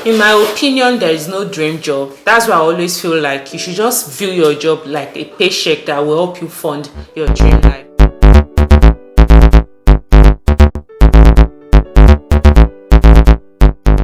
In my opinion, there is no dream job. That's why I always feel like you should just view your job like a paycheck that will help you fund your dream life.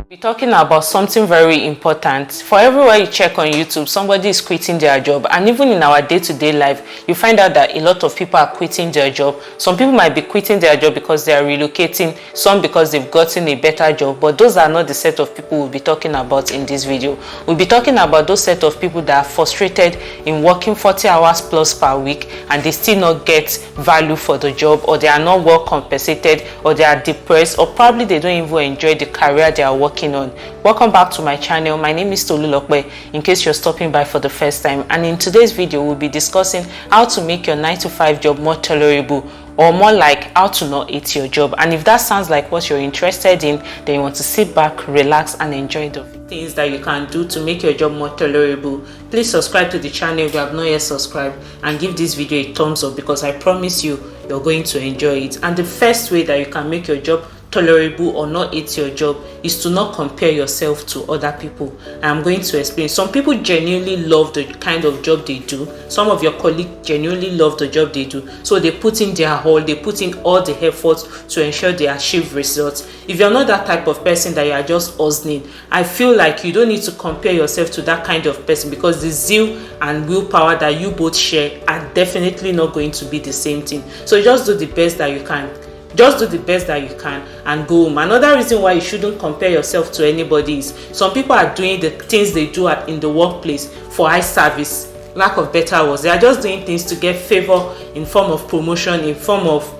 We're talking about something very important. For everywhere you check on YouTube, somebody is quitting their job, and even in our day-to-day life, you find out that a lot of people are quitting their job. Some people might be quitting their job because they are relocating, some because they've gotten a better job, but those are not the set of people we'll be talking about in this video. We'll be talking about those set of people that are frustrated in working 40 hours plus per week and they still not get value for the job, or they are not well compensated, or they are depressed, or probably they don't even enjoy the career they are working on. Welcome back to my channel. My name is Tolerable, in case you're stopping by for the first time, and in today's video we'll be discussing how to make your 9-to-5 job more tolerable, or more like how to not hate your job. And if that sounds like what you're interested in, then you want to sit back, relax and enjoy the things that you can do to make your job more tolerable. Please subscribe to the channel if you have not yet subscribed, and give this video a thumbs up, because I promise you're going to enjoy it. And the first way that you can make your job tolerable or not hate your job is to not compare yourself to other people. I'm going to explain. Some people genuinely love the kind of job they do. Some of your colleagues genuinely love the job they do, so they put in their all, they put in all the effort to ensure they achieve results. If you're not that type of person, that you are just hustling, I feel like you don't need to compare yourself to that kind of person, because the zeal and willpower that you both share are definitely not going to be the same thing. So just do the best that you can. Just do the best that you can and go home. Another reason why you shouldn't compare yourself to anybody is some people are doing the things they do in the workplace for eye service, lack of better words. They are just doing things to get favor in form of promotion, in form of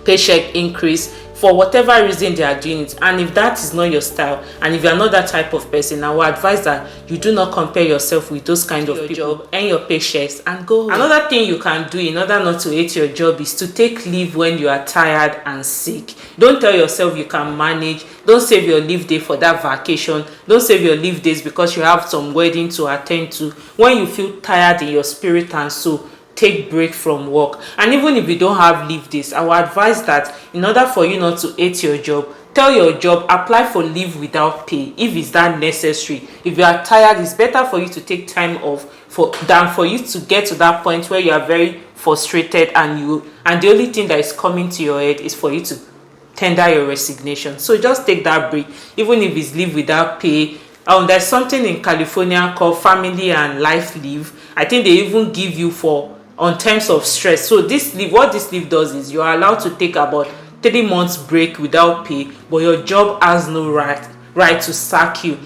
paycheck increase, for whatever reason they are doing it. And if that is not your style, and if you are not that type of person, I would advise that you do not compare yourself with those kind of people and your paychecks and go home. Another thing you can do in order not to hate your job is to take leave when you are tired and sick. Don't tell yourself you can manage. Don't save your leave day for that vacation. Don't save your leave days because you have some wedding to attend to. When you feel tired in your spirit and soul, take break from work. And even if you don't have leave days, I will advise that in order for you not to hate your job, tell your job, apply for leave without pay if it's that necessary. If you are tired, it's better for you to take time off than for you to get to that point where you are very frustrated and the only thing that is coming to your head is for you to tender your resignation. So just take that break, even if it's leave without pay. There's something in California called family and life leave. I think they even give you on terms of stress. So this leave, what this leave does is you are allowed to take about 3 months break without pay, but your job has no right to sack you.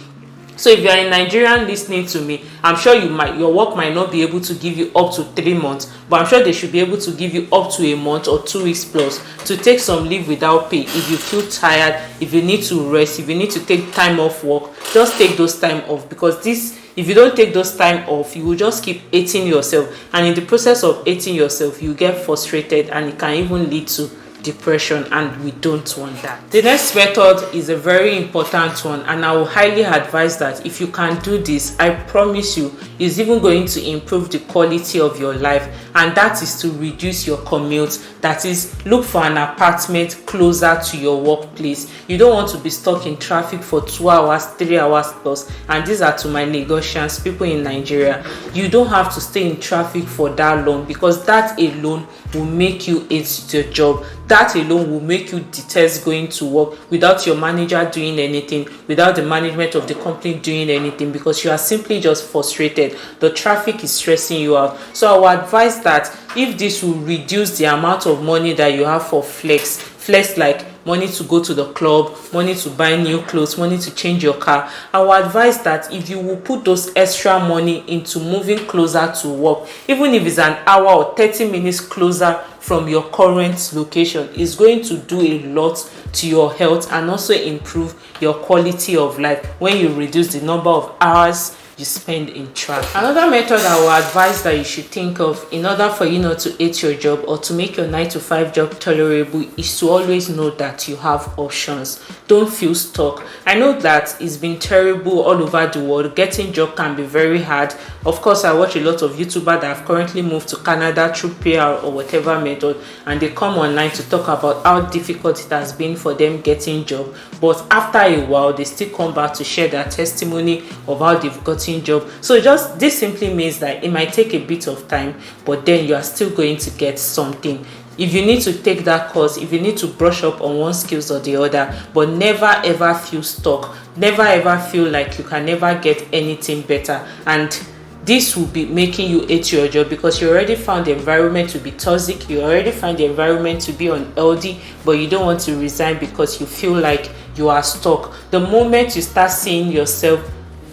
So if you are a Nigerian listening to me, I'm sure your work might not be able to give you up to 3 months, but I'm sure they should be able to give you up to a month or 2 weeks plus to take some leave without pay. If you feel tired, if you need to rest, if you need to take time off work, just take those time off, because if you don't take those time off, you will just keep hating yourself, and in the process of hating yourself, you get frustrated, and it can even lead to depression, and we don't want that. The next method is a very important one, and I will highly advise that if you can do this, I promise you it's even going to improve the quality of your life, and that is to reduce your commute. That is, look for an apartment closer to your workplace. You don't want to be stuck in traffic for 2 hours, 3 hours plus, and these are to my Lagosians, people in Nigeria. You don't have to stay in traffic for that long, because that alone will make you hate your job. That alone will make you detest going to work without your manager doing anything, without the management of the company doing anything, because you are simply just frustrated. The traffic is stressing you out. So I would advise that if this will reduce the amount of money that you have for flex like money to go to the club, money to buy new clothes, money to change your car, I will advise that if you will put those extra money into moving closer to work, even if it's an hour or 30 minutes closer from your current location, is going to do a lot to your health and also improve your quality of life when you reduce the number of hours you spend in traffic. Another method I will advise that you should think of in order for you not to hate your job or to make your 9 to 5 job tolerable is to always know that you have options. Don't feel stuck. I know that it's been terrible all over the world. Getting job can be very hard. Of course, I watch a lot of YouTubers that have currently moved to Canada through PR or whatever method, and they come online to talk about how difficult it has been for them getting job. But after a while, they still come back to share their testimony of how they've gotten job. So just this simply means that it might take a bit of time, but then you are still going to get something. If you need to take that course, if you need to brush up on one skills or the other, but never ever feel stuck, never ever feel like you can never get anything better. And this will be making you hate your job because you already found the environment to be toxic, you already find the environment to be unhealthy, but you don't want to resign because you feel like you are stuck. The moment you start seeing yourself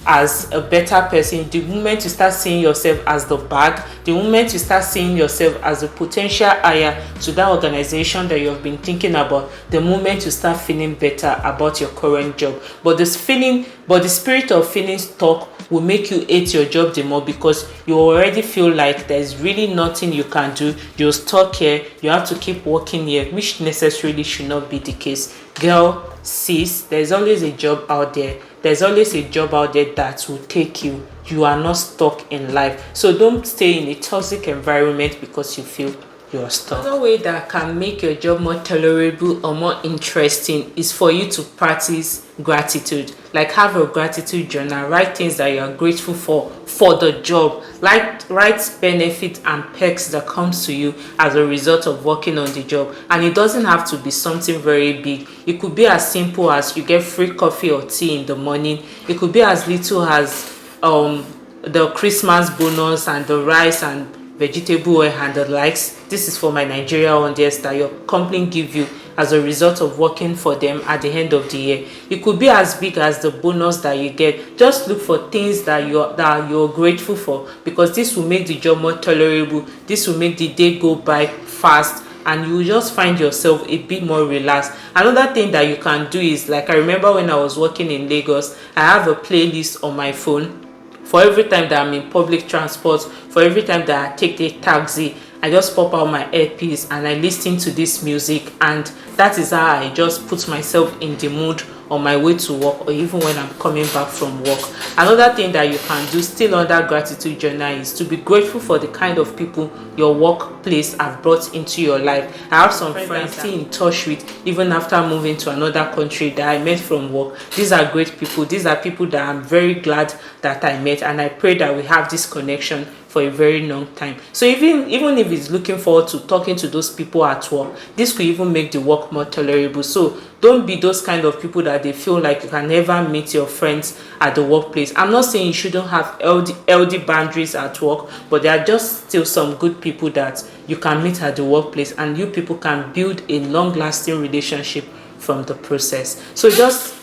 as a better person, the moment you start seeing yourself as the bag, the moment you start seeing yourself as a potential hire to that organization that you have been thinking about, the moment you start feeling better about your current job. But the spirit of feeling stuck will make you hate your job the more because you already feel like there's really nothing you can do. You're stuck here, you have to keep working here, which necessarily should not be the case. Girl, sis, there's always a job out there. There's always a job out there that will take you. You are not stuck in life. So don't stay in a toxic environment because you feel you're stuck. Another way that can make your job more tolerable or more interesting is for you to practice gratitude. Like have a gratitude journal, write things that you are grateful for the job, like write benefits and perks that comes to you as a result of working on the job. And it doesn't have to be something very big. It could be as simple as you get free coffee or tea in the morning. It could be as little as the Christmas bonus and the rice and vegetable oil and the likes. This is for my Nigeria audience that your company give you as a result of working for them at the end of the year. It could be as big as the bonus that you get. Just look for things that you're grateful for, because this will make the job more tolerable. This will make the day go by fast, and you will just find yourself a bit more relaxed. Another thing that you can do is, like I remember when I was working in Lagos, I have a playlist on my phone. For every time that I'm in public transport, for every time that I take the taxi, I just pop out my earpiece and I listen to this music, and that is how I just put myself in the mood on my way to work or even when I'm coming back from work. Another thing that you can do still under gratitude journal is to be grateful for the kind of people your workplace have brought into your life. I have some friends I'm still in touch with even after moving to another country that I met from work. These are great people. These are people that I'm very glad that I met, and I pray that we have this connection for a very long time. So even if it's looking forward to talking to those people at work, this could even make the work more tolerable. So don't be those kind of people that they feel like you can never meet your friends at the workplace. I'm not saying you shouldn't have healthy boundaries at work, but there are just still some good people that you can meet at the workplace, and you people can build a long-lasting relationship from the process. So just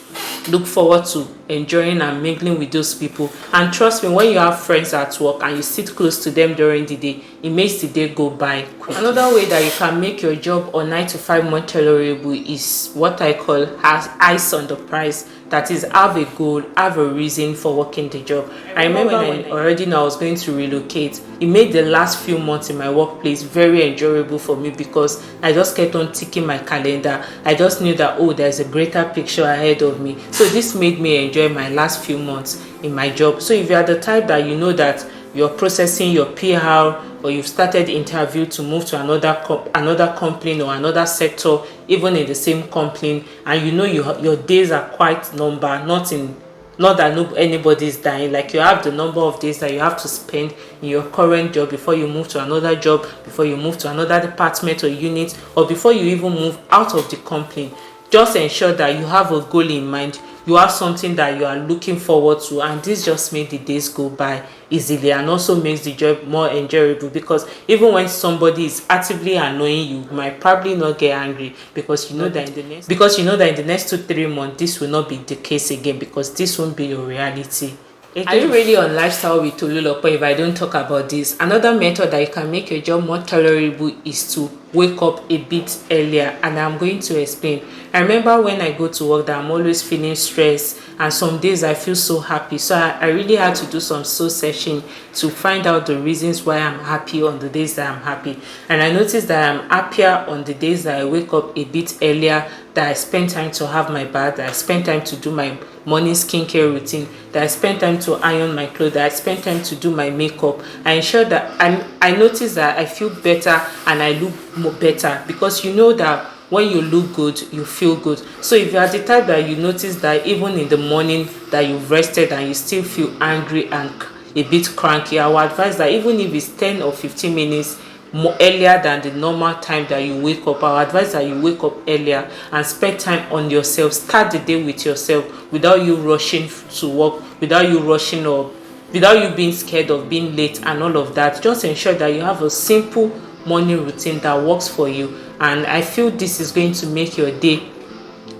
look forward to enjoying and mingling with those people, and trust me, when you have friends at work and you sit close to them during the day, it makes the day go by quick. Another way that you can make your job or 9 to 5 more tolerable is what I call has eyes on the prize. That is, have a goal, have a reason for working the job. I remember when I already knew I was going to relocate, it made the last few months in my workplace very enjoyable for me, because I just kept on ticking my calendar. I just knew that, oh, there's a greater picture ahead of me. So this made me enjoy my last few months in my job. So if you are the type that you know that you're processing your PR, or you've started interview to move to another company or another sector, even in the same company, and you know your days are quite numbered, not that anybody is dying, like you have the number of days that you have to spend in your current job before you move to another job, before you move to another department or unit, or before you even move out of the company. Just ensure that you have a goal in mind, you have something that you are looking forward to, and this just makes the days go by easily, and also makes the job more enjoyable, because even when somebody is actively annoying you, you might probably not get angry, because you know that in the next 2-3 months this will not be the case again, because this won't be your reality. Are you really on lifestyle with Tolerable if I don't talk about this? Another method that you can make your job more tolerable is to wake up a bit earlier, and I'm going to explain. I remember when I go to work that I'm always feeling stressed, and some days I feel so happy. So I really had to do some soul searching to find out the reasons why I'm happy on the days that I'm happy. And I noticed that I'm happier on the days that I wake up a bit earlier, that I spend time to have my bath, that I spend time to do my morning skincare routine, that I spend time to iron my clothes, that I spend time to do my makeup. I ensure that I notice that I feel better and I look more better, because you know that when you look good, you feel good. So if you are the type that you notice that even in the morning that you've rested and you still feel angry and a bit cranky, I would advise that even if it's 10 or 15 minutes more earlier than the normal time that you wake up, I would advise that you wake up earlier and spend time on yourself. Start the day with yourself without you rushing to work, without you rushing up, without you being scared of being late and all of that. Just ensure that you have a simple morning routine that works for you, and I feel this is going to make your day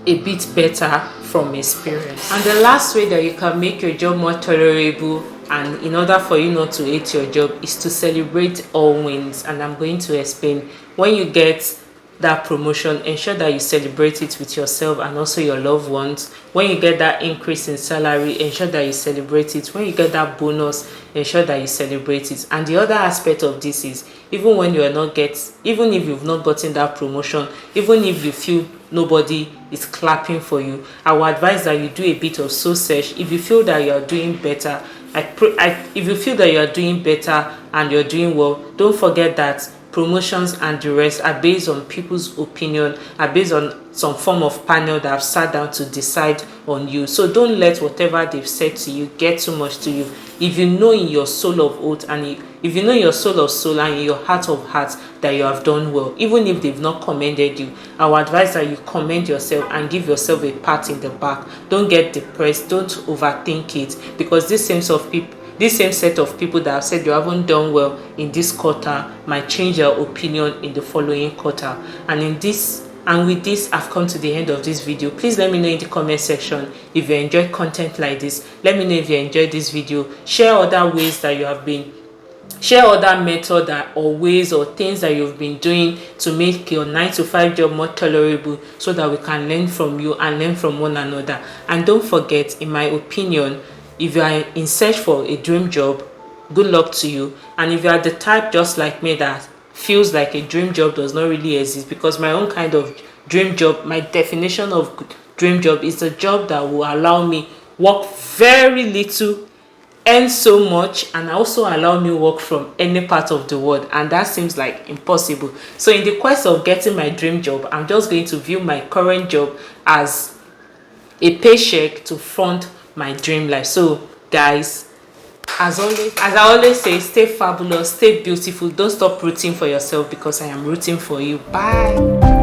a bit better from experience. And the last way that you can make your job more tolerable, and in order for you not to hate your job, is to celebrate all wins. And I'm going to explain. When you get that promotion, ensure that you celebrate it with yourself and also your loved ones. When you get that increase in salary, ensure that you celebrate it. When you get that bonus, ensure that you celebrate it. And the other aspect of this is, even when you are not even if you've not gotten that promotion, even if you feel nobody is clapping for you, I will advise that you do a bit of soul search. If you feel that you are doing better, if you feel that you are doing better and you're doing well, don't forget that promotions and the rest are based on people's opinion, are based on some form of panel that have sat down to decide on you. So don't let whatever they've said to you get too much to you. If you know in your soul of oath, and if you know in your soul of soul and in your heart of hearts that you have done well, even if they've not commended you, I would advise that you commend yourself and give yourself a pat in the back. Don't get depressed, don't overthink it, because this same set of people that have said you haven't done well in this quarter might change their opinion in the following quarter. And with this, I've come to the end of this video. Please let me know in the comment section if you enjoy content like this. Let me know if you enjoyed this video. Share other ways that you have been, share other methods or ways or things that you've been doing to make your 9-to-5 job more tolerable, so that we can learn from you and learn from one another. And don't forget, in my opinion, if you are in search for a dream job, good luck to you. And if you are the type just like me that feels like a dream job does not really exist, because my own kind of dream job, my definition of dream job is a job that will allow me work very little, earn so much, and also allow me work from any part of the world, and that seems like impossible. So in the quest of getting my dream job, I'm just going to view my current job as a paycheck to fund my dream life. So guys, as I always say, stay fabulous, stay beautiful. Don't stop rooting for yourself, because I am rooting for you. Bye.